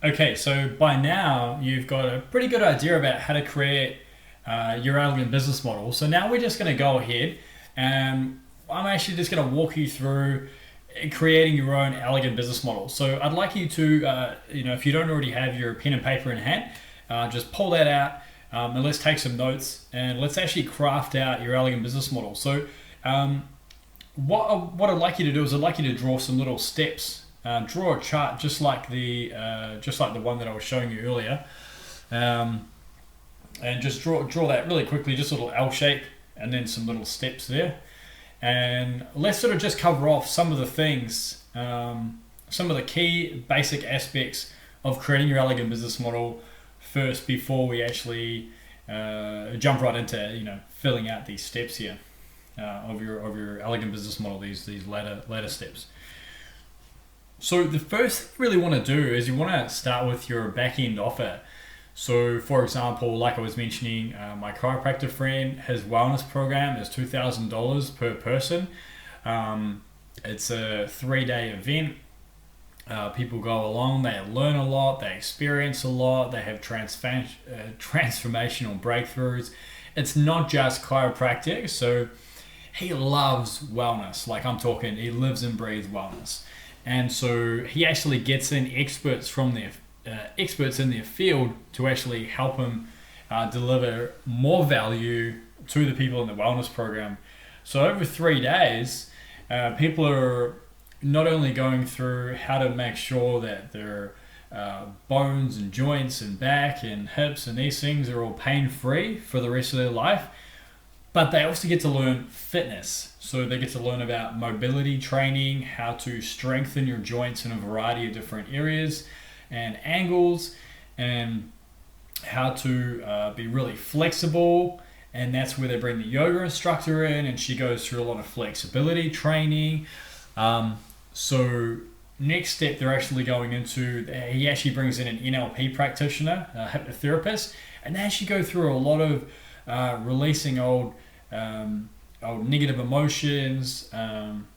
Okay, so by now you've got a pretty good idea about how to create your elegant business model. So now we're just going to go ahead and I'm actually just going to walk you through creating your own elegant business model. So I'd like you to, if you don't already have your pen and paper in hand, just pull that out and let's take some notes and let's actually craft out your elegant business model. So what I'd like you to do is I'd like you to draw some little steps. Draw a chart just like the one that I was showing you earlier, um, and just draw that really quickly, just a little L shape, and then some little steps there. And let's sort of just cover off some of the things, some of the key basic aspects of creating your elegant business model first before we actually jump right into filling out these steps here of your elegant business model. These latter steps. So the first thing you really want to do is you want to start with your back end offer. So for example, like I was mentioning, my chiropractor friend, his wellness program is $2,000 per person. It's a 3-day event. People go along, they learn a lot, they experience a lot, they have transformational breakthroughs. It's not just chiropractic, so he loves wellness. Like I'm talking, he lives and breathes wellness. And so he actually gets in experts in their field to actually help him deliver more value to the people in the wellness program. So over 3 days, people are not only going through how to make sure that their bones and joints and back and hips and these things are all pain free for the rest of their life, but they also get to learn fitness. So they get to learn about mobility training, how to strengthen your joints in a variety of different areas and angles, and how to be really flexible. And that's where they bring the yoga instructor in, and she goes through a lot of flexibility training. So next step they're actually going into, he actually brings in an NLP practitioner, a hypnotherapist, and they actually go through a lot of releasing old negative emotions.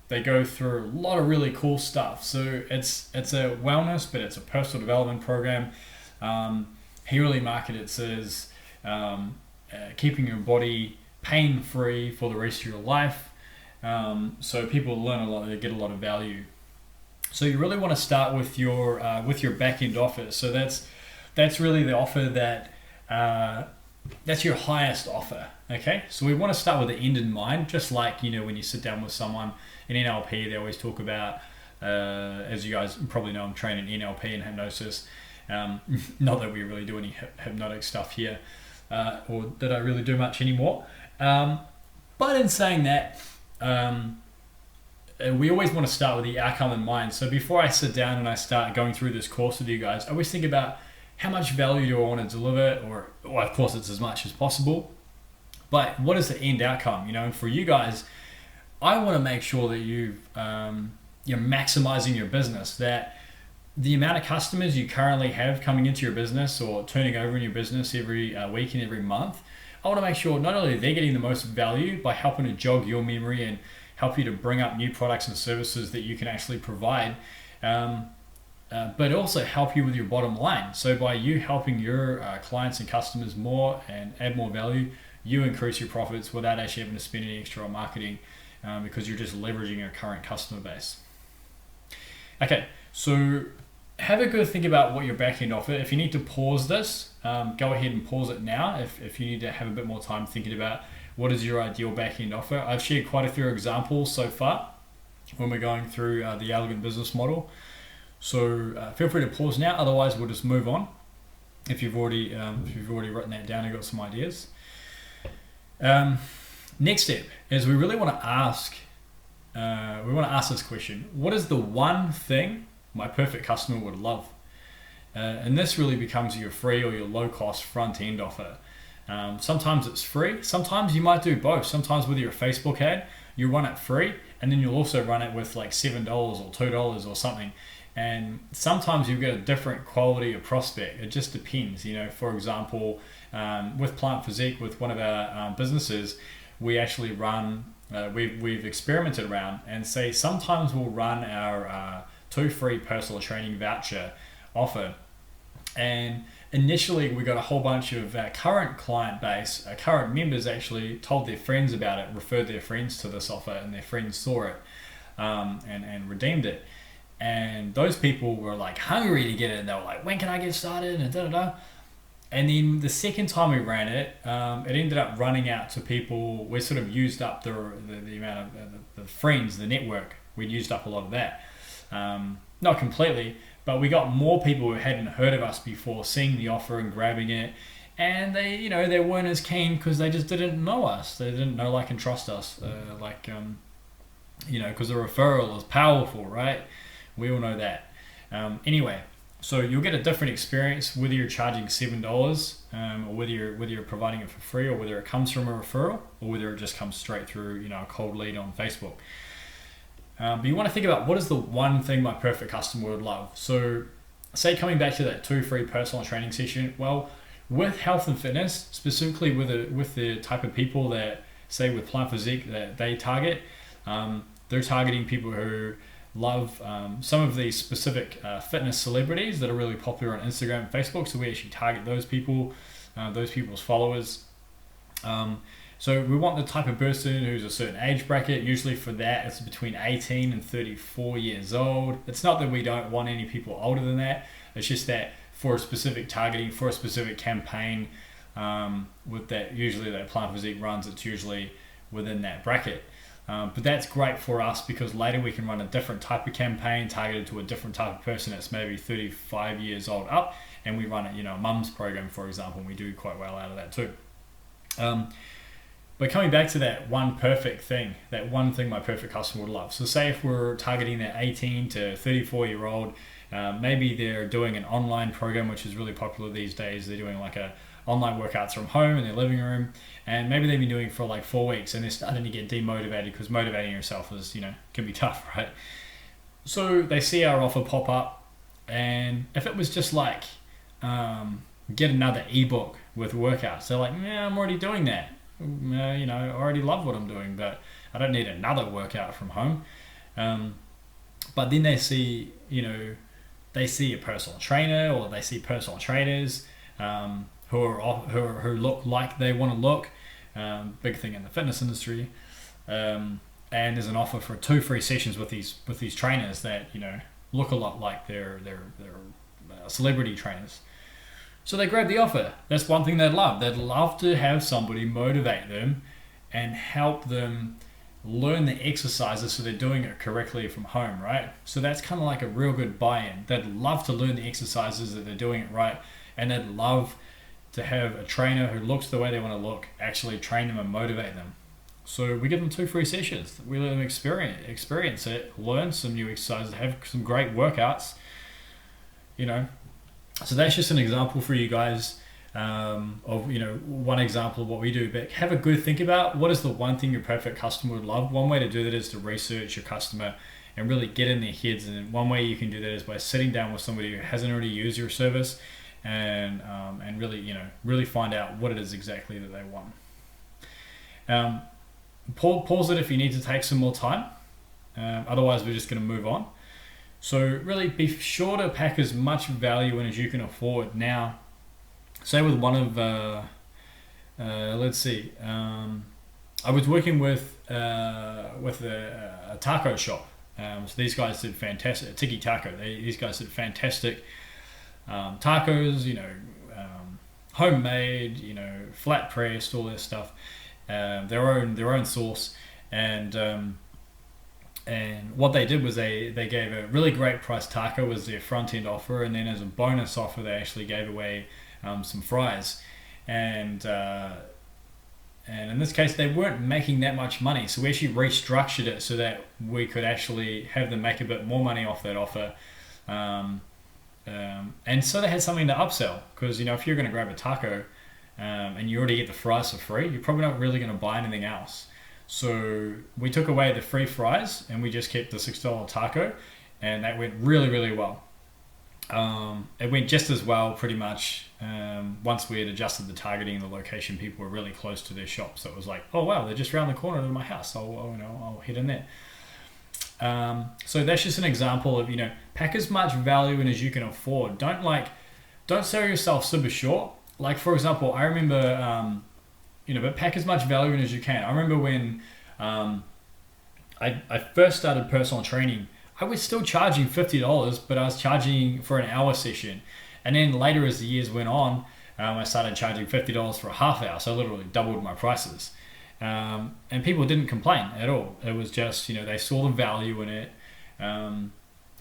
They go through a lot of really cool stuff. So it's a wellness, but it's a personal development program. He really marketed it as keeping your body pain free for the rest of your life. So people learn a lot, they get a lot of value. So you really want to start with your back end offer. So that's really the offer that's your highest offer. Okay, so we want to start with the end in mind, just like when you sit down with someone in NLP, they always talk about, as you guys probably know, I'm training NLP and hypnosis. Not that we really do any hypnotic stuff here, or that I really do much anymore. But in saying that, we always want to start with the outcome in mind. So before I sit down and I start going through this course with you guys, I always think about how much value do I want to deliver, or well, of course it's as much as possible. But what is the end outcome? And for you guys, I want to make sure that you're maximizing your business, that the amount of customers you currently have coming into your business or turning over in your business every week and every month, I want to make sure not only they're getting the most value by helping to jog your memory and help you to bring up new products and services that you can actually provide, but also help you with your bottom line. So by you helping your clients and customers more and add more value, you increase your profits without actually having to spend any extra on marketing, because you're just leveraging your current customer base. Okay, so have a good think about what your back end offer. If you need to pause this, go ahead and pause it now. If you need to have a bit more time thinking about what is your ideal back end offer. I've shared quite a few examples so far when we're going through the elegant business model. So feel free to pause now. Otherwise, we'll just move on. If you've already written that down and got some ideas. Next step is we really want to ask. This question: what is the one thing my perfect customer would love? And this really becomes your free or your low cost front end offer. Sometimes it's free. Sometimes you might do both. Sometimes with your Facebook ad, you run it free, and then you'll also run it with like $7 or $2 or something. And sometimes you get a different quality of prospect. It just depends. For example, with Plant Physique, with one of our businesses, we actually run. We've experimented around and say sometimes we'll run our 2 free personal training voucher offer, And initially, we got a whole bunch of our current client base, our current members actually told their friends about it, referred their friends to this offer, and their friends saw it and redeemed it. And those people were like hungry to get it, and they were like, when can I get started? And da da da. And then the second time we ran it, it ended up running out to people. We sort of used up the amount of the friends, the network. We'd used up a lot of that. Not completely, but we got more people who hadn't heard of us before seeing the offer and grabbing it. And they, they weren't as keen because they just didn't know us. They didn't know, like, and trust us. Because the referral is powerful, right? We all know that. Anyway. So you'll get a different experience whether you're charging $7 or whether you're providing it for free, or whether it comes from a referral, or whether it just comes straight through a cold lead on Facebook. But you want to think about, what is the one thing my perfect customer would love? So say, coming back to that 2 free personal training session, well, with health and fitness, specifically with the type of people that, say, with Plant Physique that they target, they're targeting people who love some of these specific fitness celebrities that are really popular on Instagram and Facebook. So we actually target those people, those people's followers. So we want the type of person who's a certain age bracket. Usually for that, it's between 18 and 34 years old. It's not that we don't want any people older than that. It's just that for a specific targeting, for a specific campaign, with that, usually that Plant Physique runs, it's usually within that bracket. But that's great for us because later we can run a different type of campaign targeted to a different type of person that's maybe 35 years old up, and we run it, a mum's program, for example, and we do quite well out of that too. But coming back to that one perfect thing, that one thing my perfect customer would love. So say if we're targeting that 18 to 34 year old, maybe they're doing an online program, which is really popular these days. They're doing like a online workouts from home in their living room, and maybe they've been doing it for like 4 weeks, and they're starting to get demotivated because motivating yourself is, can be tough, right? So they see our offer pop up, and if it was just like, get another ebook with workouts, they're like, yeah, I'm already doing that. I already love what I'm doing, but I don't need another workout from home. But then they see, a personal trainer, or they see personal trainers, who look like they want to look. Big thing in the fitness industry. And there's an offer for 2 free sessions with these trainers that look a lot like they're celebrity trainers. So they grab the offer. That's one thing they'd love. They'd love to have somebody motivate them and help them learn the exercises so they're doing it correctly from home, right? So that's kind of like a real good buy-in. They'd love to learn the exercises, that they're doing it right, and they'd love to have a trainer who looks the way they want to look actually train them and motivate them. So we give them 2 free sessions. We let them experience it, learn some new exercises, have some great workouts, So that's just an example for you guys of, one example of what we do. But have a good think about, what is the one thing your perfect customer would love? One way to do that is to research your customer and really get in their heads. And one way you can do that is by sitting down with somebody who hasn't already used your service and really find out what it is exactly that they want. Pause it if you need to take some more time. Otherwise, we're just going to move on. So really be sure to pack as much value in as you can afford. Now, say with one of, I was working with a taco shop. So these guys did fantastic, Tiki Taco. These guys did fantastic tacos, homemade, flat pressed, all this stuff, their own sauce, and what they did was they gave a really great price taco as their front end offer, and then as a bonus offer they actually gave away some fries, and in this case they weren't making that much money, so we actually restructured it so that we could actually have them make a bit more money off that offer. And so they had something to upsell, because if you're going to grab a taco and you already get the fries for free, you're probably not really going to buy anything else. So we took away the free fries and we just kept the $6 taco, and that went really, really well. It went just as well pretty much once we had adjusted the targeting and the location. People were really close to their shop, so it was like, oh wow, they're just around the corner to my house, I'll head in there. So that's just an example of, pack as much value in as you can afford. Don't don't sell yourself super short. Like for example, I remember, but pack as much value in as you can. I remember when I first started personal training, I was still charging $50, but I was charging for an hour session. And then later as the years went on, I started charging $50 for a half hour. So I literally doubled my prices. And people didn't complain at all. It was just, they saw the value in it.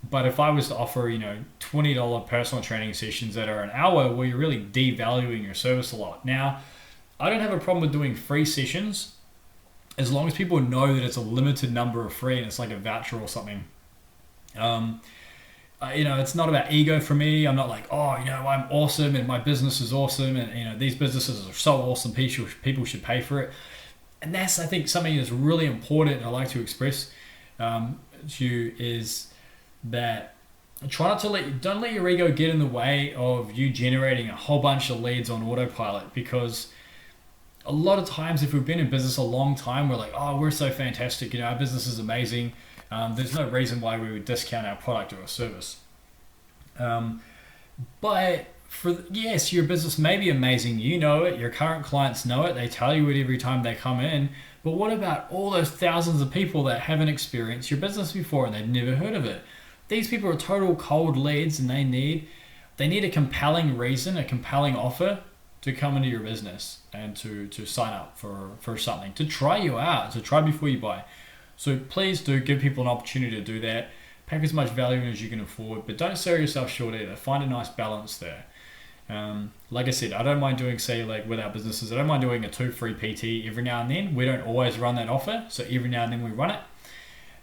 But if I was to offer, $20 personal training sessions that are an hour, well, you're really devaluing your service a lot. Now, I don't have a problem with doing free sessions as long as people know that it's a limited number of free and it's like a voucher or something. It's not about ego for me. I'm not like, I'm awesome and my business is awesome and, these businesses are so awesome, people should pay for it. And that's, I think, something that's really important I like to express to you is that try not to don't let your ego get in the way of you generating a whole bunch of leads on autopilot, because a lot of times if we've been in business a long time, we're like, we're so fantastic, our business is amazing. There's no reason why we would discount our product or service. But yes, your business may be amazing. You know it. Your current clients know it. They tell you it every time they come in. But what about all those thousands of people that haven't experienced your business before and they've never heard of it? These people are total cold leads, and they need a compelling reason, a compelling offer to come into your business and to sign up for something, to try you out, to try before you buy. So please do give people an opportunity to do that. Pack as much value in as you can afford, but don't sell yourself short either. Find a nice balance there. Like I said, I don't mind doing, say, like with our businesses, I don't mind doing a 2 free PT every now and then. We don't always run that offer, so every now and then we run it.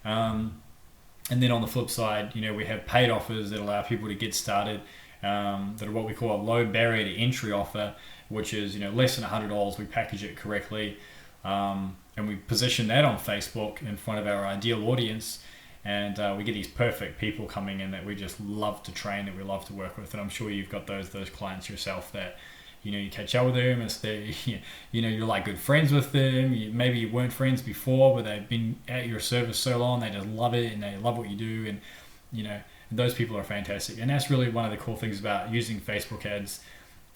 And then on the flip side, we have paid offers that allow people to get started, that are what we call a low barrier to entry offer, which is, less than $100. We package it correctly, and we position that on Facebook in front of our ideal audience. And we get these perfect people coming in that we just love to train, that we love to work with. And I'm sure you've got those clients yourself that, you catch up with them. It's you're like good friends with them. Maybe you weren't friends before, but they've been at your service so long, they just love it and they love what you do. And, those people are fantastic. And that's really one of the cool things about using Facebook ads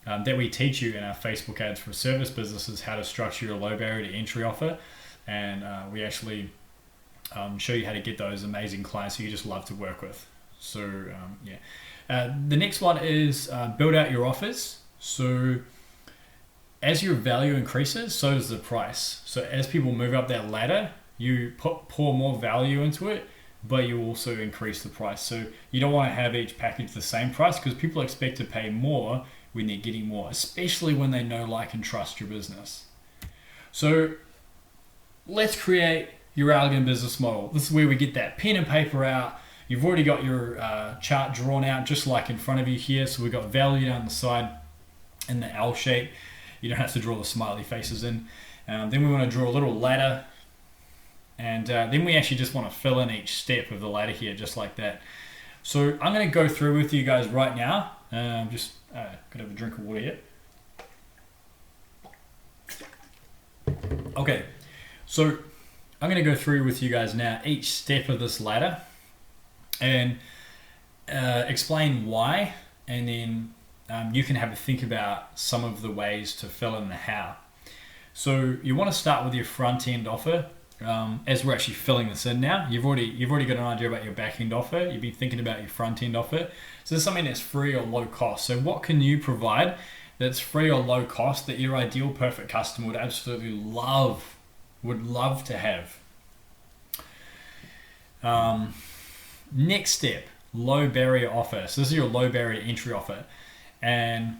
that we teach you in our Facebook ads for service businesses, how to structure your low barrier to entry offer. And we actually show you how to get those amazing clients who you just love to work with. So the next one is build out your offers. So as your value increases, so does the price. So as people move up that ladder, you pour more value into it, but you also increase the price. So you don't want to have each package the same price, because people expect to pay more when they're getting more, especially when they know, like, and trust your business. So let's create your elegant business model. This is where we get that pen and paper out. You've already got your chart drawn out, just like in front of you here. So we've got value down the side in the L shape. You don't have to draw the smiley faces in. Then we want to draw a little ladder. And then we actually just want to fill in each step of the ladder here, just like that. So I'm going to go through with you guys right now. Just gonna have a drink of water here. Okay, so I'm going to go through with you guys now each step of this ladder and explain why, and then you can have a think about some of the ways to fill in the how. So you want to start with your front end offer. As we're actually filling this in now, you've already got an idea about your back end offer. You've been thinking about your front end offer. So there's something that's free or low cost. So what can you provide that's free or low cost that your ideal perfect customer would absolutely would love to have? Next step, low barrier offer. So this is your low barrier entry offer, and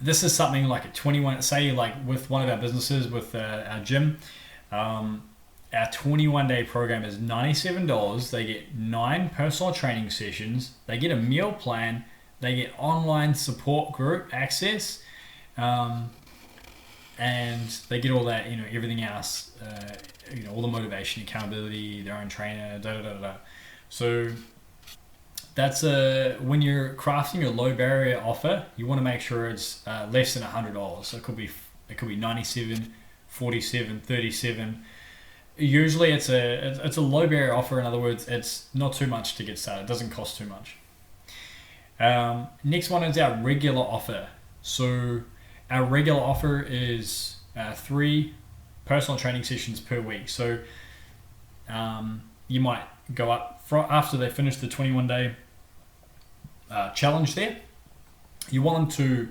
this is something like a 21. Say like with one of our businesses, with our gym. Our 21-day program is $97. They get 9 personal training sessions. They get a meal plan. They get online support group access, and they get all that, everything else, all the motivation, accountability, their own trainer, So that's when you're crafting a low barrier offer, you want to make sure it's less than $100. So it could be 97, 47, 37. Usually it's a low barrier offer. In other words, it's not too much to get started. It doesn't cost too much. Next one is our regular offer. So our regular offer is 3 personal training sessions per week. So you might go up after they finish the 21-day challenge there. You want them to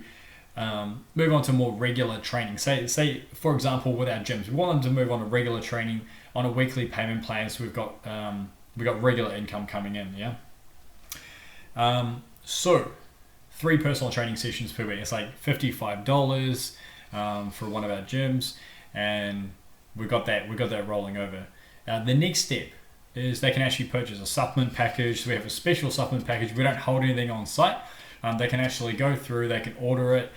move on to more regular training. Say for example, with our gyms, we want them to move on to regular training on a weekly payment plan. So we've got regular income coming in. Yeah. So 3 personal training sessions per week. It's like $55 for one of our gyms, and we've got that rolling over. The next step is they can actually purchase a supplement package. So we have a special supplement package. We don't hold anything on site. They can actually go through, they can order it.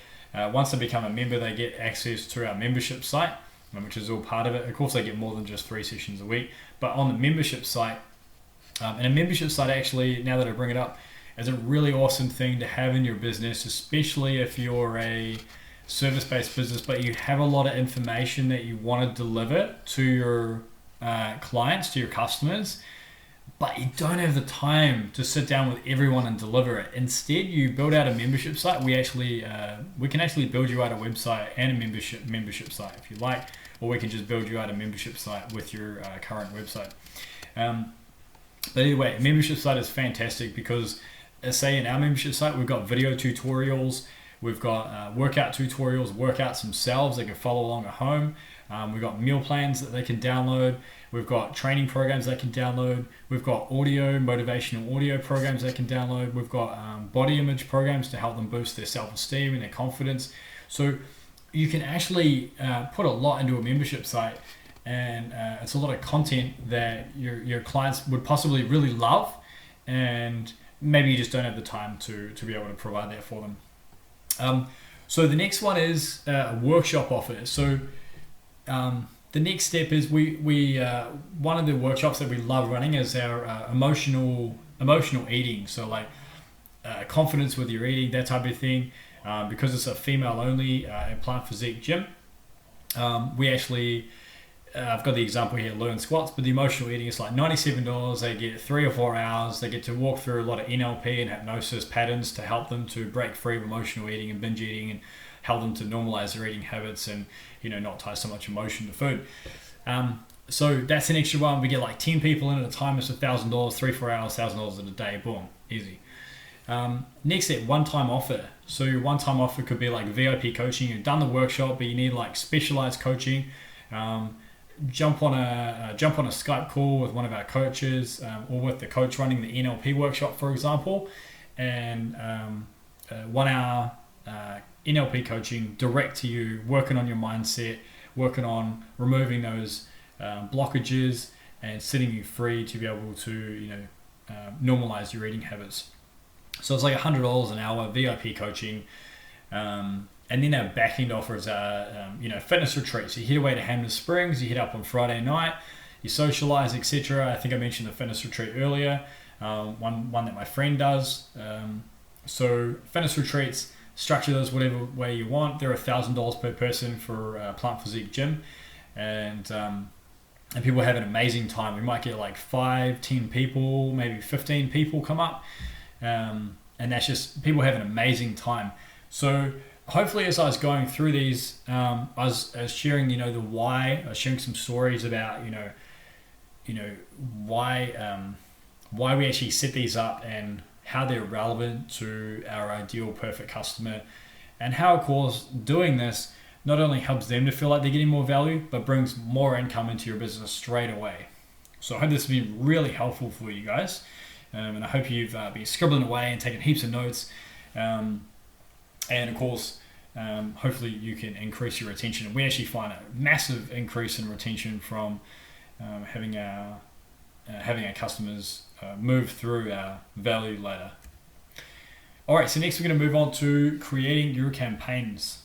Once they become a member, they get access to our membership site, which is all part of it. Of course, they get more than just 3 sessions a week. But on the membership site, and a membership site actually, now that I bring it up, is a really awesome thing to have in your business, especially if you're a service-based business, but you have a lot of information that you want to deliver to your clients, to your customers, but you don't have the time to sit down with everyone and deliver it. Instead, you build out a membership site. We can actually build you out a website and a membership site if you like, or we can just build you out a membership site with your current website. But either way, a membership site is fantastic because, say in our membership site, we've got video tutorials, we've got workout tutorials, workouts themselves they can follow along at home. We've got meal plans that they can download. We've got training programs they can download. We've got motivational audio programs they can download. We've got body image programs to help them boost their self-esteem and their confidence. So you can actually put a lot into a membership site, and it's a lot of content that your clients would possibly really love, and maybe you just don't have the time to be able to provide that for them. So the next one is a workshop offer. So the next step is we one of the workshops that we love running is our emotional eating. So like confidence with your eating, that type of thing. Because it's a female only Plant Physique gym, we actually I've got the example here, learn squats, but the emotional eating is like $97. They get 3 or 4 hours. They get to walk through a lot of NLP and hypnosis patterns to help them to break free of emotional eating and binge eating, and help them to normalize their eating habits and not tie so much emotion to food. So that's an extra one. We get like 10 people in at a time. It's $1,000, 3-4 hours, $1,000 in a day. Boom, easy. Next step, one-time offer. So your one-time offer could be like VIP coaching. You've done the workshop, but you need like specialized coaching. Jump on a Skype call with one of our coaches, or with the coach running the NLP workshop, for example, and 1 hour NLP coaching direct to you, working on your mindset, working on removing those blockages and setting you free to be able to normalize your eating habits. So it's like $100 an hour VIP coaching. And then our back end offers are, fitness retreats. You head away to Hamden Springs, you head up on Friday night, you socialize, etc. I think I mentioned the fitness retreat earlier, one that my friend does. So fitness retreats, structure those whatever way you want. They're $1,000 per person for Plant Physique Gym, and people have an amazing time. We might get like 5-10 people, maybe 15 people come up, and that's just people have an amazing time. So hopefully, as I was going through these, I was sharing, the why. I was sharing some stories about, why we actually set these up and how they're relevant to our ideal perfect customer, and how, of course, doing this not only helps them to feel like they're getting more value, but brings more income into your business straight away. So I hope this has been really helpful for you guys, and I hope you've been scribbling away and taking heaps of notes. And of course, hopefully you can increase your retention. We actually find a massive increase in retention from having our customers move through our value ladder. All right, so next we're going to move on to creating your campaigns.